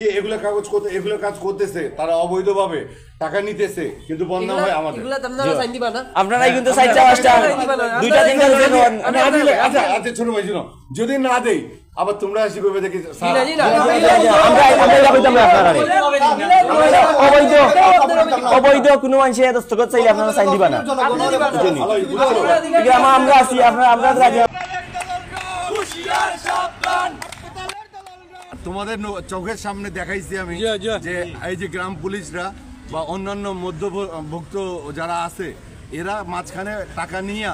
এগুলো কাজ করতেছে, তারা অবৈধভাবে টাকা নিতেছে, কিন্তু বন্ধ হয় আমাদের। আপনারাই কিন্তু আচ্ছা ছোট ভাই শুনো, যদি না দেই আবার তোমরা আসি করবে দেখি অবৈধ কোনো মানুষ দস্তখত চাইলে আপনারা সাইন দিবা না। আমরা আছি, আমরা তোমাদের চোখের সামনে দেখাইছি আমি যে এই যে গ্রাম পুলিশরা বা অন্যান্য মধ্যভুক্ত যারা আছে, এরা মাঝখানে টাকা নিয়ে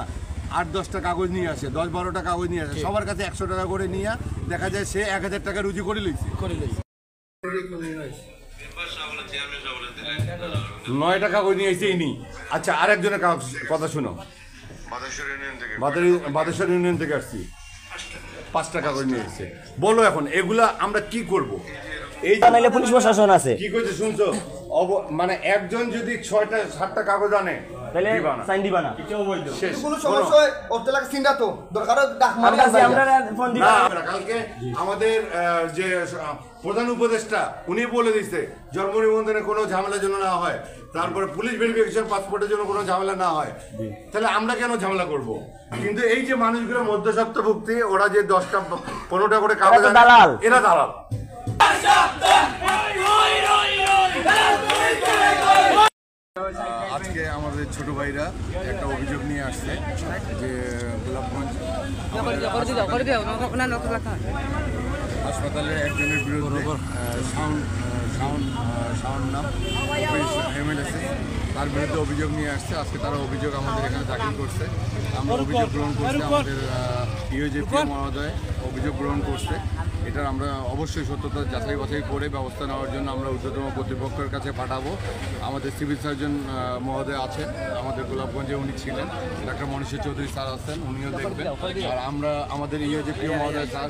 ৮-১০টা কাগজ নিয়ে আসে, ১০-১২টা কাগজ নিয়ে আসে, সবার কাছে ১০০ টাকা করে নিয়ে দেখা যায় সে ১০০০ টাকা রুজু করে লইছে। ৯টা কাগজ নিয়ে এসেই নি। আচ্ছা, আরেকজনের কথা শুনো, বাদেশ্বর ইউনিয়ন থেকে আসছি, 5টা কাগজ নিয়ে এসেছে। বলো এখন এগুলা আমরা কি করব? এই জানাইলে পুলিশ প্রশাসন আছে, কি কইছে শুনছো? মানে একজন যদি 6টা-7টা কাগজ আনে তাহলে সাইন দিবা না। শেষ কোনো সমস্যা হয় ওতে লাগে সিনটা তো দরকার ডাক মারি আমরা ফোন দিবা না। কালকে আমাদের যে প্রধান উপদেষ্টা উনি বলে দিয়েছে জন্ম নিবন্ধনে কোনো ঝামেলা যেন না হয়, তারপরে পুলিশ ভেরিফিকেশন পাসপোর্টের জন্য কোনো ঝামেলা না হয়। তাহলে আমরা কেন ঝামেলা করব? কিন্তু এই যে মানুষগুলো মধ্যস্বত্বভুক্তি, ওরা যে 10টা-15টা করে কাগজ আনে, এরা দালাল। আজকে আমাদের ছোট ভাইরা একটা অভিযোগ নিয়ে আসছে যে গোলাপগঞ্জ হাসপাতালের একজনের বিরুদ্ধে শাওন নাম এমএলএসি, তার বিরুদ্ধে অভিযোগ নিয়ে আসছে। আজকে তারা অভিযোগ আমাদের এখানে দাখিল করছে, আমরা অভিযোগ গ্রহণ করছি। আমাদের ইউজেপি মহোদয় অভিযোগ গ্রহণ করছে। এটার আমরা অবশ্যই সত্যতা যাচাই বাছাই করে ব্যবস্থা নেওয়ার জন্য আমরা ঊর্ধ্বতম কর্তৃপক্ষের কাছে পাঠাবো। আমাদের সিভিল সার্জন মহোদয় আছেন, আমাদের গোলাপগঞ্জে উনি ছিলেন, ডাক্তার মনীষী চৌধুরী স্যার আছেন, উনিও দেখবেন। আর আমরা আমাদের ইউজেপি মহোদয় স্যার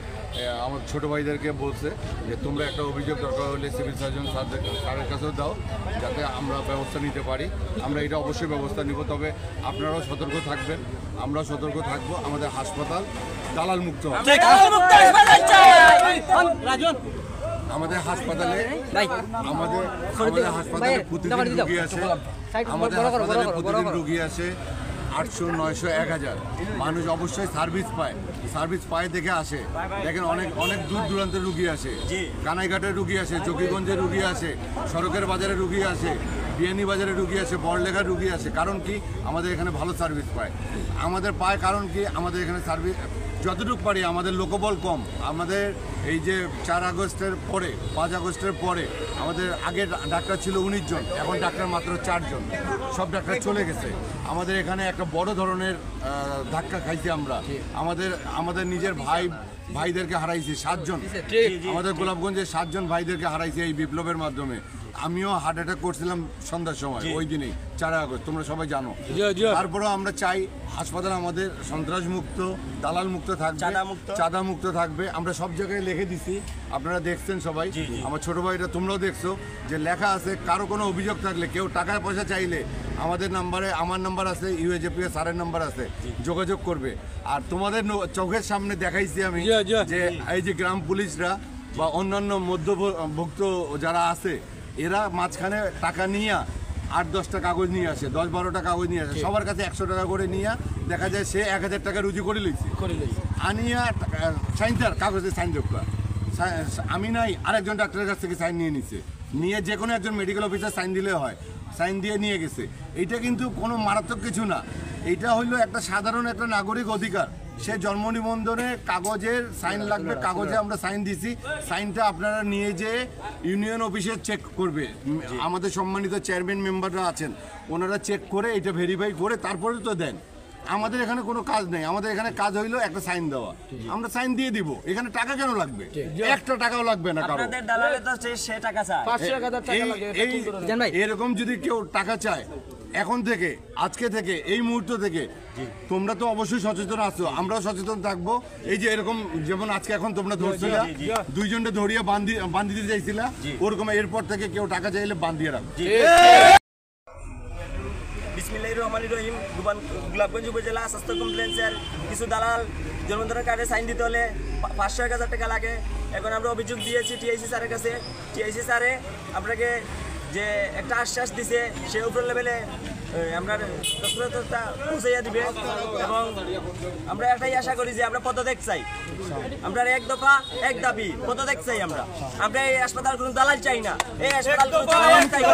আমার ছোটো ভাইদেরকে বলছে যে তোমরা একটা অভিযোগ দরকার হলে সিভিল সার্জন স্যারের কাছেও দাও, যাতে আমরা ব্যবস্থা নিতে পারি। আমরা এটা অবশ্যই ব্যবস্থা নিব, তবে আপনারাও সতর্ক থাকবেন, আমরাও সতর্ক থাকবো। আমাদের হাসপাতাল দালাল মুক্ত হবে। আমাদের হাসপাতালে প্রতিদিন রুগী আসে, আমাদের হাসপাতালে প্রতিদিন রুগী আসে 800, 900, 1000 মানুষ অবশ্যই সার্ভিস পায় দেখে আসে। দেখেন অনেক দূর দূরান্তের রুগী আসে, কানাইঘাটের রুগী আসে, জকিগঞ্জের রুগী আসে, সড়কের বাজারে রুগী আসে, বিয়ানী বাজারে রুগী আসে, বড়লেখার রুগী আসে। কারণ কি? আমাদের এখানে ভালো সার্ভিস পায়। কারণ কি? আমাদের এখানে সার্ভিস যতটুকু পারি, আমাদের লোকবল কম। আমাদের এই যে 4 আগস্টের পরে 5 আগস্টের পরে আমাদের আগে ডাক্তার ছিল 19 জন, এখন ডাক্তার মাত্র 4 জন, সব ডাক্তার চলে গেছে। আমাদের এখানে একটা বড় ধরনের ধাক্কা খাইছি আমরা। আমাদের নিজের ভাইদেরকে হারাইছি 7 জন, আমাদের গোলাপগঞ্জের 7 জন ভাইদেরকে হারাইছি এই বিপ্লবের মাধ্যমে। আমিও হার্ট অ্যাটাক করছিলাম সন্ধ্যার সময়, ওই দিনেই 4 আগস্ট, তোমরা সবাই জানো। তারপরেও আমরা চাই হাসপাতাল আমাদের সন্ত্রাস মুক্ত, দালাল মুক্ত থাকবে, চাঁদা মুক্ত থাকবে। আমরা সব জায়গায় লিখে দিছি, আপনারা দেখছেন সবাই, আমার ছোট ভাইরা তোমরাও দেখছো যে লেখা আছে। কারো কোনো অভিযোগ থাকলে, কেউ টাকা পয়সা চাইলে আমাদের নাম্বারে, আমার নাম্বার আছে, ইউএজেপি স্যারের নাম্বার আছে, যোগাযোগ করবে। আর তোমাদের চোখের সামনে দেখাইছি আমি যে এই যে গ্রাম পুলিশরা বা অন্যান্য মধ্যভুক্ত যারা আছে, এরা মাঝখানে টাকা নিয়ে ৮-১০টা কাগজ নিয়ে আসে, ১০-১২টা কাগজ নিয়ে আসে, সবার কাছে ১০০ টাকা করে নিয়ে দেখা যায় সে ১০০০ টাকা রুজু করে লইছে। আনিয়া সাইনটার কাগজে সাইন দোকা আমি নাই, আরেকজন ডাক্তারের কাছ থেকে সাইন নিয়ে যে কোনো একজন মেডিকেল অফিসার সাইন দিলে হয়, সাইন দিয়ে নিয়ে গেছে। এইটা কিন্তু কোনো মারাত্মক কিছু না, এইটা হইলো একটা সাধারণ একটা নাগরিক অধিকার। সে জন্ম নিবন্ধনে কাগজের সাইন লাগবে, কাগজে আমরা সাইন দিছি, সাইনটা আপনারা নিয়ে যেয়ে ইউনিয়ন অফিসে চেক করবে। আমাদের সম্মানিত চেয়ারম্যান মেম্বাররা আছেন, ওনারা চেক করে এটা ভেরিফাই করে তারপরে তো দেন। আমাদের এখানে কোনো কাজ নেই, আমাদের এখানে কাজ হইলো একটা সাইন দেওয়া, আমরা সাইন দিয়ে দিব। এখানে টাকা কেন লাগবে? একটা টাকাও লাগবে না কারো। এরকম যদি কেউ টাকা চায় এখন থেকে, আজকে থেকে, এই মুহূর্ত থেকে, তোমরা তো অবশ্যই সচেতন আছো, আমরাও সচেতন থাকবো। এই যে এরকম, যেমন আজকে এখন তোমরা ধরছিলা, 2 জনকে ধরিয়ে বান্ধি দিতে চাইছিলা, ওরকম এরপর থেকে কেউ টাকা চাইলে বান্ধিয়ে রাখো। আলী রহিম, গোলাপগঞ্জ উপজেলা স্বাস্থ্য কমপ্লেন্সের কিছু দালাল জন্মদিনের কার্ডে সাইন দিতে হলে 500-1000 টাকা লাগে। এখন আমরা অভিযোগ দিয়েছি টিআইসি স্যারের কাছে। টিআইসি স্যারে আপনাকে যে একটা আশ্বাস দিছে সে উপর লেভেলে আমরা তৎপরতা পৌঁছাইয়া দিবে এবং আমরা এটাই আশা করি যে আমরা পদত্যাগ চাই। আমরা এক দফা এক দাবি পদত্যাগ চাই। আমরা এই হাসপাতাল কোনো দালাল চাই না, এই হাসপাতাল কোনো দালাল চাই না।